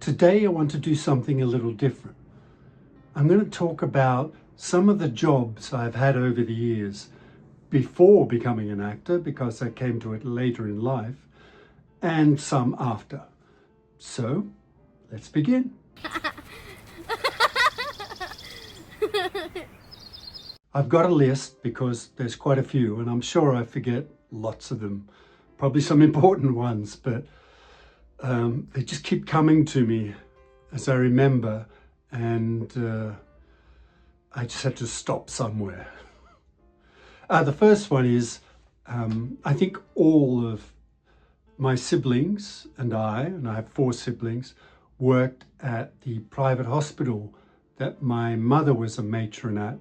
Today I want to do something a little different. I'm going to talk about some of the jobs I've had over the years before becoming an actor, because I came to it later in life, and some after. So let's begin. I've got a list because there's quite a few, and I'm sure I forget lots of them, probably some important ones, but they just keep coming to me as I remember, and I just had to stop somewhere. The first one is, I think all of my siblings and I have 4 siblings, worked at the private hospital that my mother was a matron at.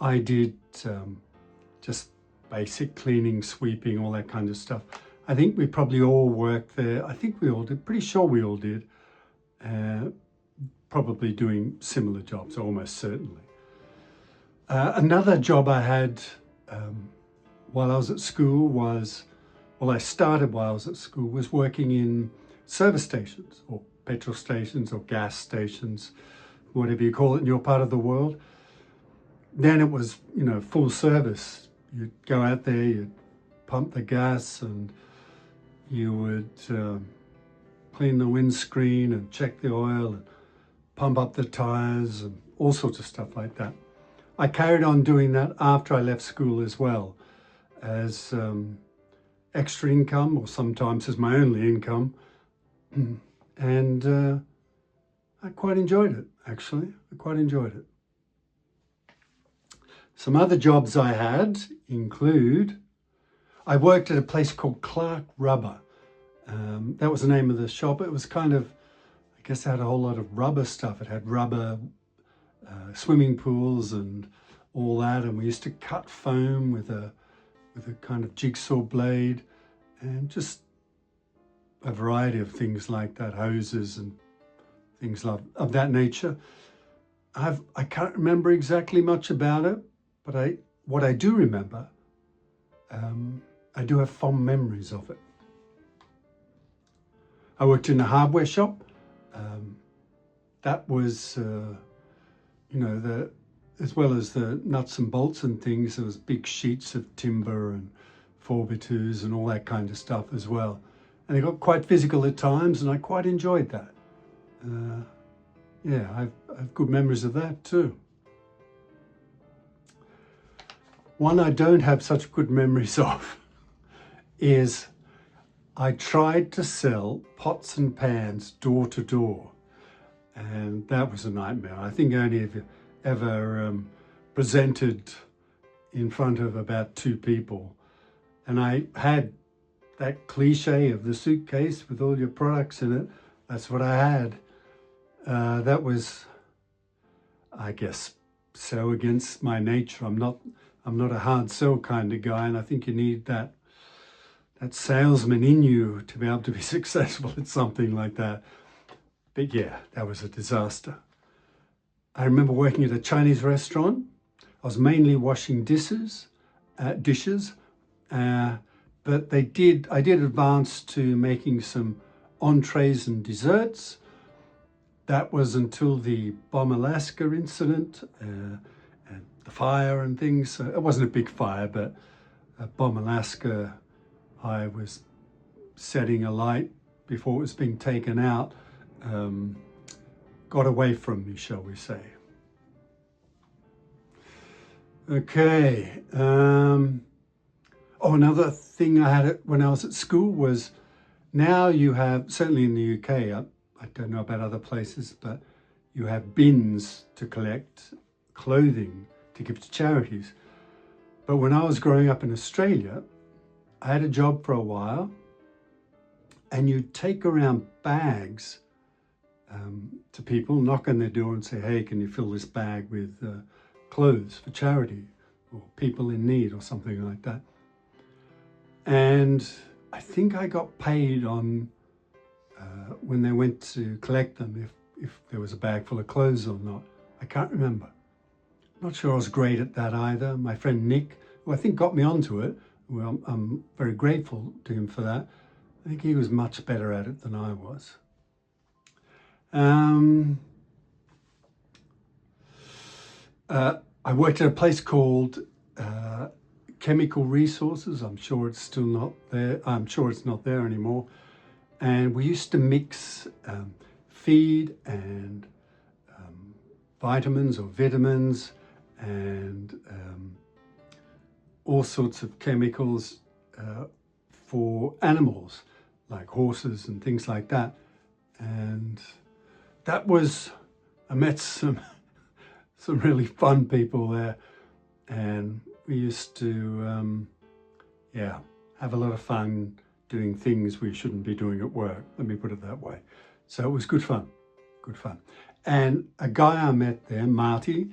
I did just basic cleaning, sweeping, all that kind of stuff. I think we probably all worked there. I think we all did, pretty sure we all did. Probably doing similar jobs, almost certainly. Another job I had while I was at school was, I started while I was at school, was working in service stations or petrol stations or gas stations, whatever you call it in your part of the world. Then it was, full service. You'd go out there, you'd pump the gas, and you would clean the windscreen and check the oil and pump up the tires and all sorts of stuff like that. I carried on doing that after I left school as well, as extra income, or sometimes as my only income. And I quite enjoyed it, actually. I quite enjoyed it. Some other jobs I had include, I worked at a place called Clark Rubber. That was the name of the shop. It was kind of, I guess it had a whole lot of rubber stuff. It had rubber swimming pools and all that. And we used to cut foam with a kind of jigsaw blade, and just a variety of things like that, hoses and things of that nature. I can't remember exactly much about it, but what I do remember, I do have fond memories of it. I worked in a hardware shop. That was, as well as the nuts and bolts and things, there was big sheets of timber and 4x2s and all that kind of stuff as well. And it got quite physical at times, and I quite enjoyed that. I have good memories of that too. One I don't have such good memories of is I tried to sell pots and pans door to door, and that was a nightmare. I think only if you ever presented in front of about 2 people. And I had that cliche of the suitcase with all your products in it. That's what I had. That was, I guess, so against my nature. I'm not a hard sell kind of guy, and I think you need that salesman in you to be able to be successful at something like that. But yeah, that was a disaster. I remember working at a Chinese restaurant. I was mainly washing dishes, but I did advance to making some entrees and desserts. That was until the Bomb Alaska incident and the fire and things. It wasn't a big fire, but at Bomb Alaska, I was setting a light before it was being taken out. Got away from me, shall we say. Okay. Another thing I had when I was at school was, now you have, certainly in the UK, I don't know about other places, but you have bins to collect clothing to give to charities. But when I was growing up in Australia, I had a job for a while, and you'd take around bags to people, knock on their door and say, hey, can you fill this bag with clothes for charity or people in need or something like that. And I think I got paid on when they went to collect them, if there was a bag full of clothes or not. I can't remember. Not sure I was great at that either. My friend Nick, who I think got me onto it, well, I'm very grateful to him for that. I think he was much better at it than I was. Um, I worked at a place called Chemical Resources. I'm sure it's still not there. I'm sure it's not there anymore. And we used to mix feed and vitamins or vitamins and all sorts of chemicals for animals like horses and things like that. And that was, I met some really fun people there, and we used to have a lot of fun doing things we shouldn't be doing at work, let me put it that way. So it was good fun. And a guy I met there, Marty,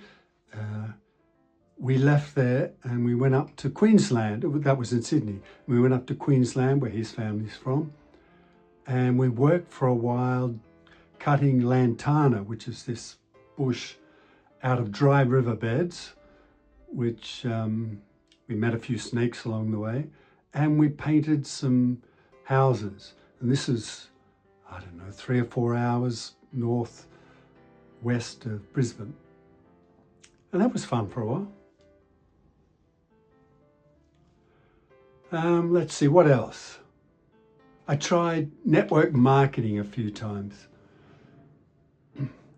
we left there and we went up to Queensland. That was in Sydney. We went up to Queensland, where his family's from, and we worked for a while cutting lantana, which is this bush out of dry riverbeds, which we met a few snakes along the way, and we painted some houses. And this is, I don't know, 3 or 4 hours northwest of Brisbane. And that was fun for a while. Let's see, what else? I tried network marketing a few times.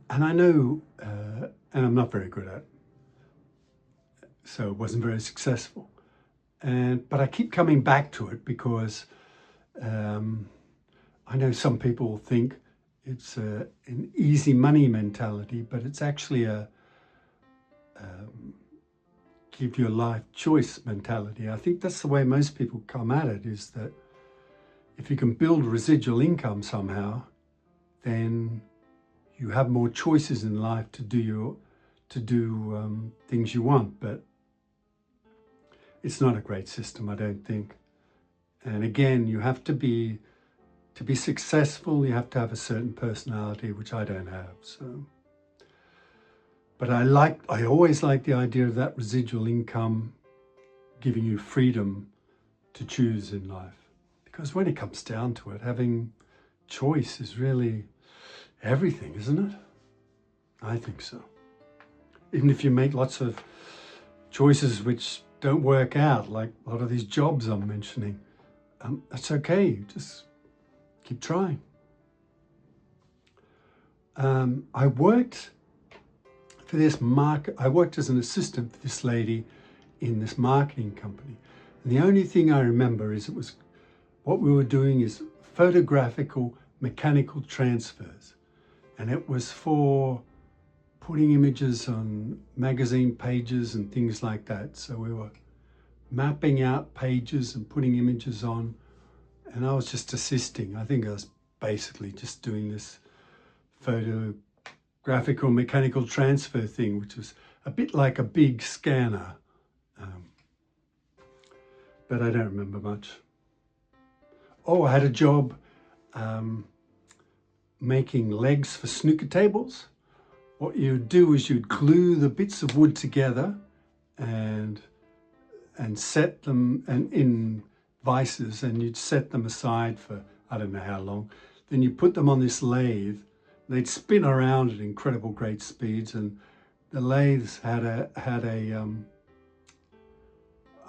And I know, and I'm not very good at it, so it wasn't very successful. But I keep coming back to it because I know some people think it's an easy money mentality, but it's actually a give your life choice mentality. I think that's the way most people come at it, is that if you can build residual income somehow, then you have more choices in life to do things you want. But it's not a great system, I don't think. And again, you have to be successful, you have to have a certain personality, which I don't have. So, but I always like the idea of that residual income giving you freedom to choose in life. Because when it comes down to it, having choice is really everything, isn't it? I think so. Even if you make lots of choices which don't work out, like a lot of these jobs I'm mentioning, that's okay, just keep trying. I worked as an assistant for this lady in this marketing company. And the only thing I remember is what we were doing is photographical mechanical transfers. And it was for putting images on magazine pages and things like that. So we were mapping out pages and putting images on, and I was just assisting. I think I was basically just doing this photographical mechanical transfer thing, which was a bit like a big scanner, but I don't remember much. Oh, I had a job making legs for snooker tables. What you'd do is you'd glue the bits of wood together and set them in vices, and you'd set them aside for I don't know how long. Then you put them on this lathe. They'd spin around at incredible great speeds, and the lathes had a I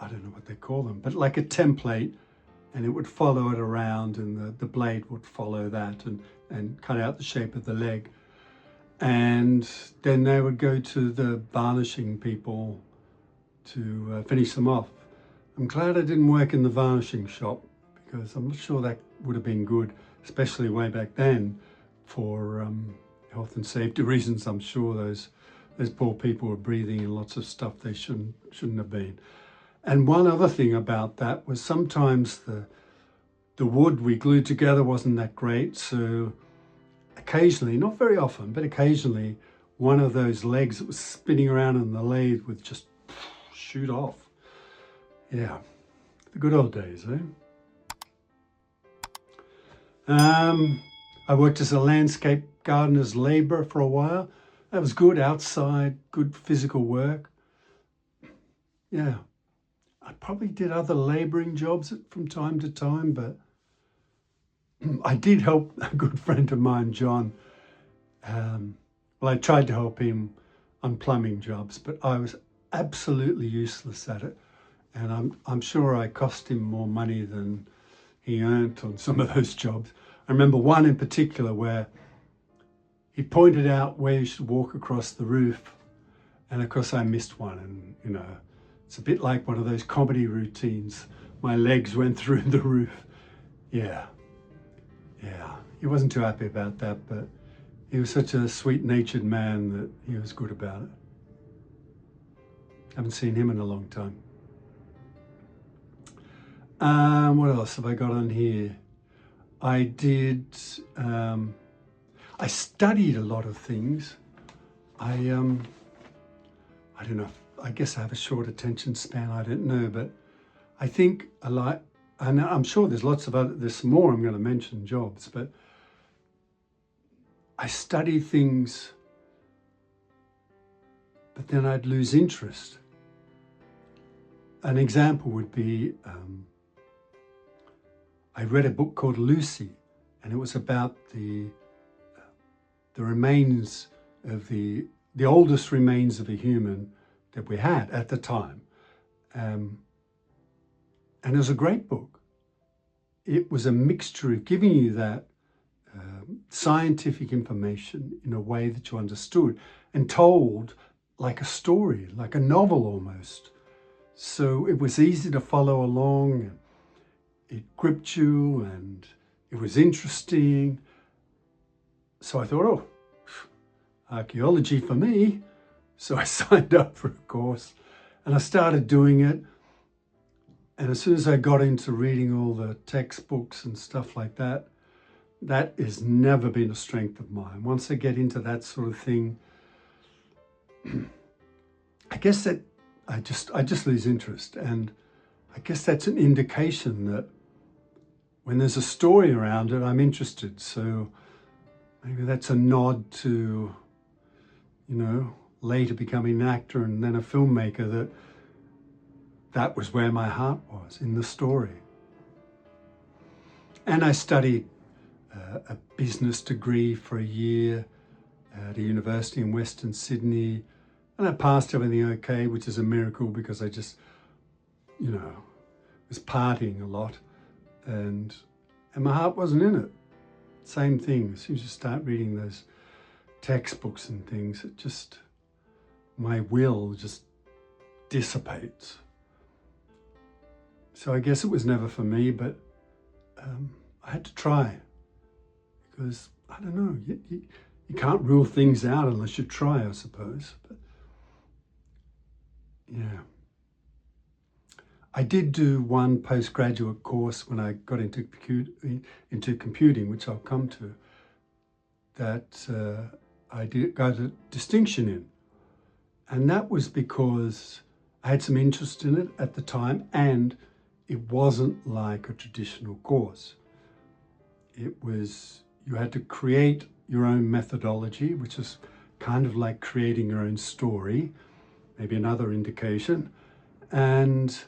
don't know what they call them, but like a template, and it would follow it around, and the blade would follow that and cut out the shape of the leg. And then they would go to the varnishing people to finish them off. I'm glad I didn't work in the varnishing shop, because I'm not sure that would have been good, especially way back then, for health and safety reasons. I'm sure those poor people were breathing in lots of stuff they shouldn't have been. And one other thing about that was sometimes the wood we glued together wasn't that great, so occasionally, not very often, but occasionally, one of those legs that was spinning around in the lathe would just shoot off. Yeah, the good old days, eh? I worked as a landscape gardener's labourer for a while. That was good, outside, good physical work. Yeah, I probably did other labouring jobs from time to time, but I did help a good friend of mine, John, Well, I tried to help him on plumbing jobs, but I was absolutely useless at it. And I'm sure I cost him more money than he earned on some of those jobs. I remember one in particular where he pointed out where you should walk across the roof. And of course I missed one, and you know, it's a bit like one of those comedy routines. My legs went through the roof. Yeah, he wasn't too happy about that, but he was such a sweet-natured man that he was good about it. Haven't seen him in a long time. What else have I got on here? I studied a lot of things. I don't know, I guess I have a short attention span, I don't know, but I think a lot, and I'm sure there's more I'm going to mention jobs, but I study things, but then I'd lose interest. An example would be, I read a book called Lucy, and it was about the remains of the oldest remains of a human that we had at the time. And it was a great book. It was a mixture of giving you that scientific information in a way that you understood and told like a story, like a novel almost. So it was easy to follow along. It gripped you and it was interesting. So I thought, oh, archaeology for me. So I signed up for a course and I started doing it. And as soon as I got into reading all the textbooks and stuff like that, that has never been a strength of mine. Once I get into that sort of thing, I guess that I just lose interest. And I guess that's an indication that when there's a story around it, I'm interested. So maybe that's a nod to, you know, later becoming an actor and then a filmmaker, that was where my heart was, in the story. And I studied a business degree for a year at a university in Western Sydney, and I passed everything okay, which is a miracle because I just, you know, was partying a lot and my heart wasn't in it. Same thing, as soon as you start reading those textbooks and things, it just, my will just dissipates. So I guess it was never for me, but I had to try because, I don't know, you can't rule things out unless you try, I suppose. But yeah. I did do one postgraduate course when I got into computing, which I'll come to, that I got a distinction in. And that was because I had some interest in it at the time, and it wasn't like a traditional course. It was, you had to create your own methodology, which is kind of like creating your own story, maybe another indication. And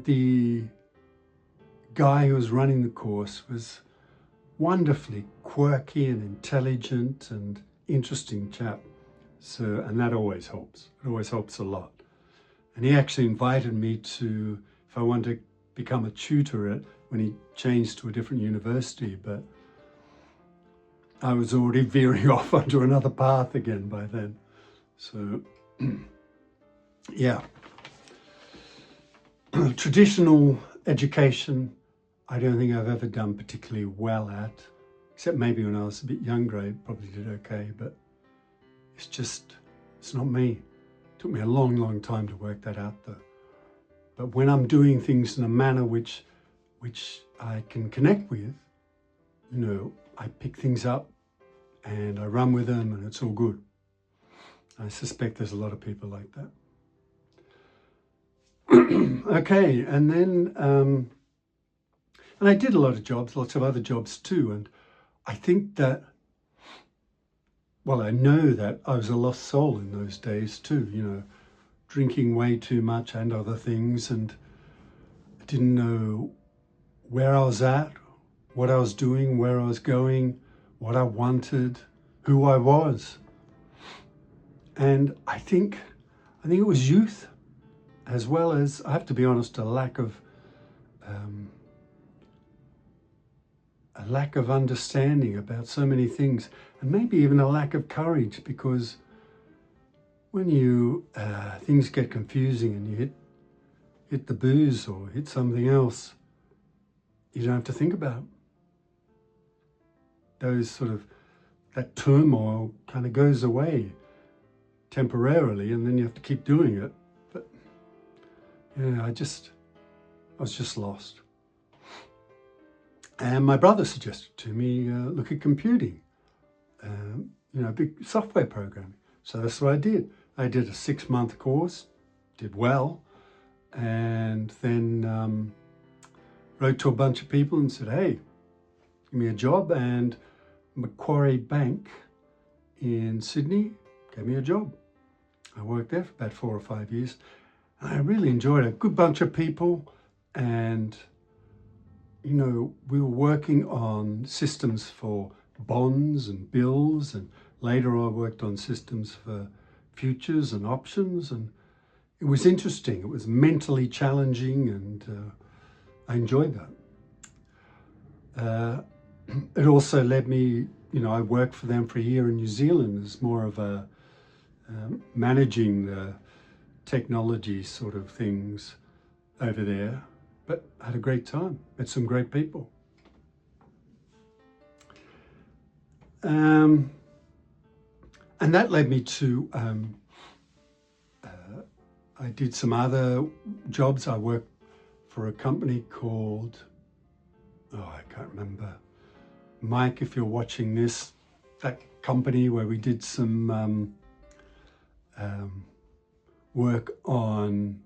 the guy who was running the course was wonderfully quirky and intelligent and interesting chap. So, and that always helps. It always helps a lot. And he actually invited me to, if I wanted to become a tutor when he changed to a different university, but I was already veering off onto another path again by then. So, yeah. Traditional education, I don't think I've ever done particularly well at, except maybe when I was a bit younger, I probably did okay, but it's not me. It took me a long, long time to work that out though. But when I'm doing things in a manner which I can connect with, you know, I pick things up and I run with them and it's all good. I suspect there's a lot of people like that. Okay, and then, and I did a lot of jobs, lots of other jobs too, and I think that, well, I know that I was a lost soul in those days too, you know, drinking way too much and other things, and I didn't know where I was at, what I was doing, where I was going, what I wanted, who I was. And I think it was youth, as well as, I have to be honest, a lack of understanding about so many things, and maybe even a lack of courage, because when you things get confusing and you hit the booze or hit something else, you don't have to think about it. That turmoil kind of goes away temporarily, and then you have to keep doing it. But yeah, I was just lost. And my brother suggested to me, look at computing, big software programming. So that's what I did. I did a 6-month course, did well, and then wrote to a bunch of people and said, hey, give me a job. And Macquarie Bank in Sydney gave me a job. I worked there for about 4 or 5 years, and I really enjoyed it. A good bunch of people, and we were working on systems for bonds and bills, and later I worked on systems for futures and options, and it was interesting. It was mentally challenging, and I enjoyed that. It also led me, I worked for them for a year in New Zealand as more of a managing the technology sort of things over there, but I had a great time, met some great people. And that led me to, I did some other jobs. I worked for a company called, I can't remember. Mike, if you're watching this, that company where we did some work on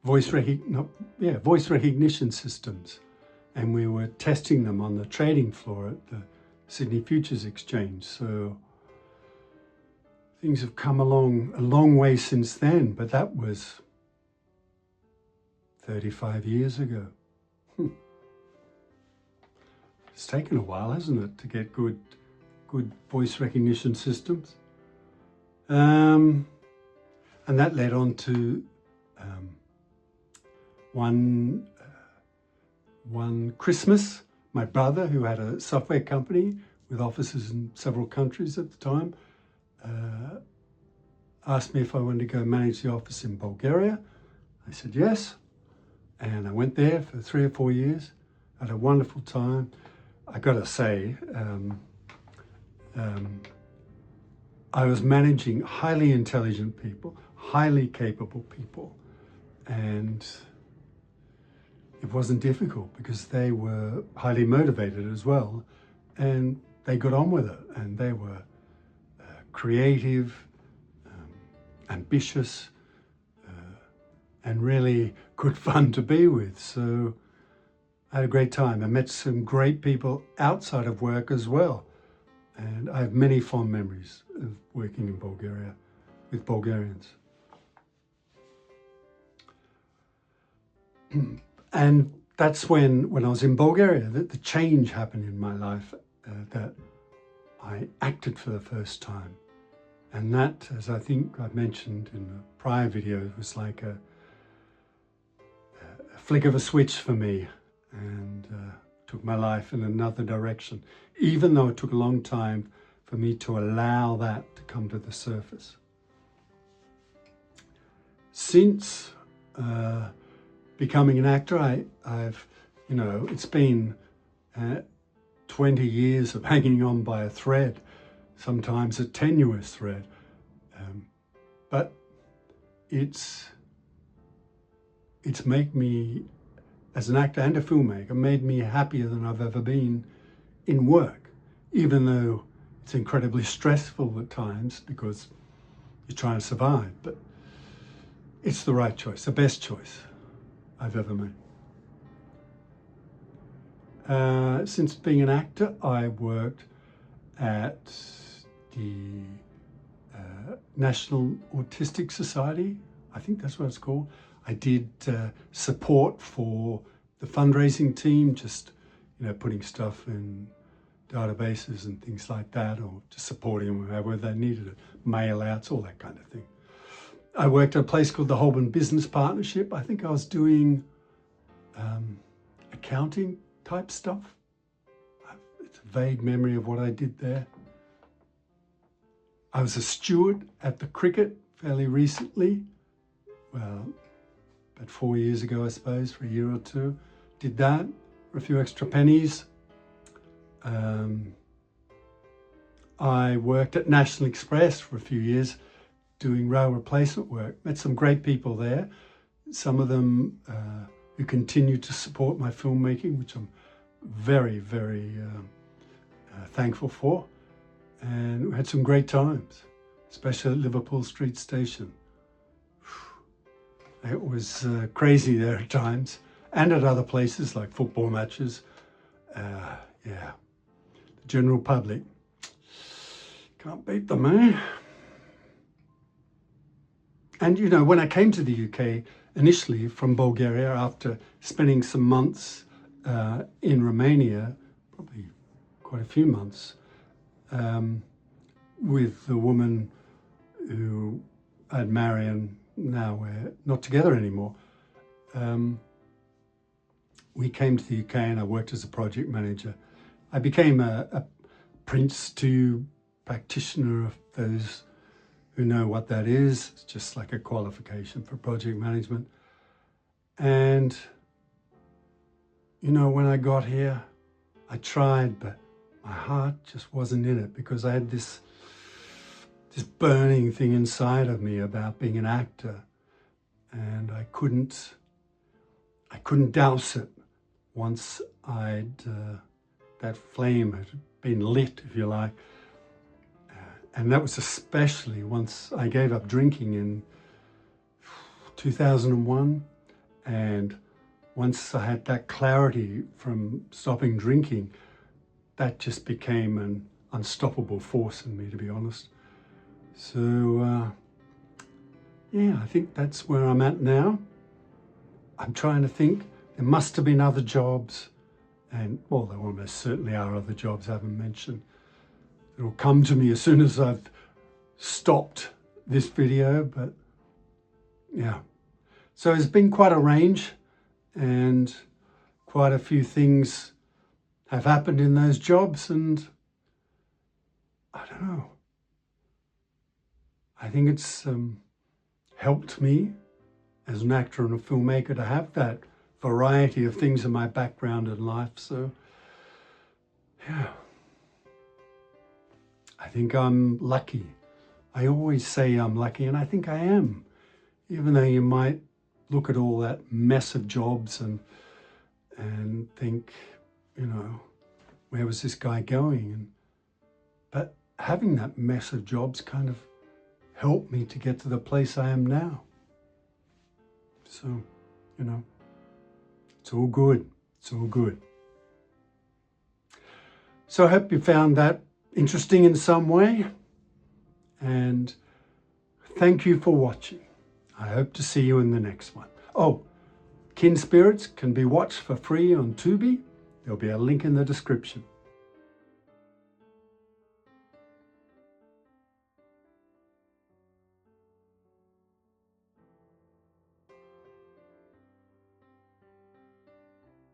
voice recognition systems, and we were testing them on the trading floor at the Sydney Futures Exchange. So things have come along a long way since then, but that was 35 years ago. It's taken a while, hasn't it, to get good voice recognition systems. And that led on to one Christmas, my brother, who had a software company with offices in several countries at the time, asked me if I wanted to go manage the office in Bulgaria. I said yes, and I went there for 3 or 4 years. I had a wonderful time. I got to say, I was managing highly intelligent people, highly capable people, and it wasn't difficult because they were highly motivated as well, and they got on with it, and they were creative, ambitious, and really good fun to be with. So I had a great time. I met some great people outside of work as well. And I have many fond memories of working in Bulgaria with Bulgarians. And that's when I was in Bulgaria, that the change happened in my life, that I acted for the first time. And that, as I think I mentioned in a prior video, was like a flick of a switch for me, and took my life in another direction, even though it took a long time for me to allow that to come to the surface. Since becoming an actor, I've it's been 20 years of hanging on by a thread, sometimes a tenuous thread, but it's made me, as an actor and a filmmaker, made me happier than I've ever been in work, even though it's incredibly stressful at times because you're trying to survive. But it's the right choice, the best choice I've ever made. Since being an actor, I worked at the National Autistic Society. I think that's what it's called. I did support for the fundraising team, just putting stuff in databases and things like that, or just supporting them wherever they needed it, mail outs, all that kind of thing. I worked at a place called the Holborn Business Partnership. I think I was doing accounting type stuff. It's a vague memory of what I did there. I was a steward at the cricket fairly recently. Well, about 4 years ago, I suppose, for a year or two. Did that for a few extra pennies. I worked at National Express for a few years doing rail replacement work. Met some great people there. Some of them who continue to support my filmmaking, which I'm very, very thankful for. And we had some great times, especially at Liverpool Street Station. It was crazy there at times, and at other places like football matches. Yeah, the general public, can't beat them, eh? And you know, when I came to the UK initially from Bulgaria, after spending some months in Romania, probably quite a few months, with the woman who I'd married, and now we're not together anymore. We came to the UK and I worked as a project manager. I became a Prince 2 practitioner, of those who know what that is. It's just like a qualification for project management. And, you know, when I got here, I tried, but my heart just wasn't in it, because I had this burning thing inside of me about being an actor, and I couldn't douse it once that flame had been lit, if you like. And that was especially once I gave up drinking in 2001, and once I had that clarity from stopping drinking, that just became an unstoppable force in me, to be honest. So, yeah, I think that's where I'm at now. I'm trying to think. There must have been other jobs, and, well, there almost certainly are other jobs I haven't mentioned. It'll come to me as soon as I've stopped this video, but yeah. So it's been quite a range, and quite a few things have happened in those jobs, and I don't know. I think it's helped me as an actor and a filmmaker to have that variety of things in my background in life. So, yeah, I think I'm lucky. I always say I'm lucky, and I think I am, even though you might look at all that mess of jobs and think, you know, where was this guy going? But having that mess of jobs kind of helped me to get to the place I am now. So, you know, it's all good. It's all good. So I hope you found that interesting in some way. And thank you for watching. I hope to see you in the next one. Oh, Kin Spirits can be watched for free on Tubi. There'll be a link in the description.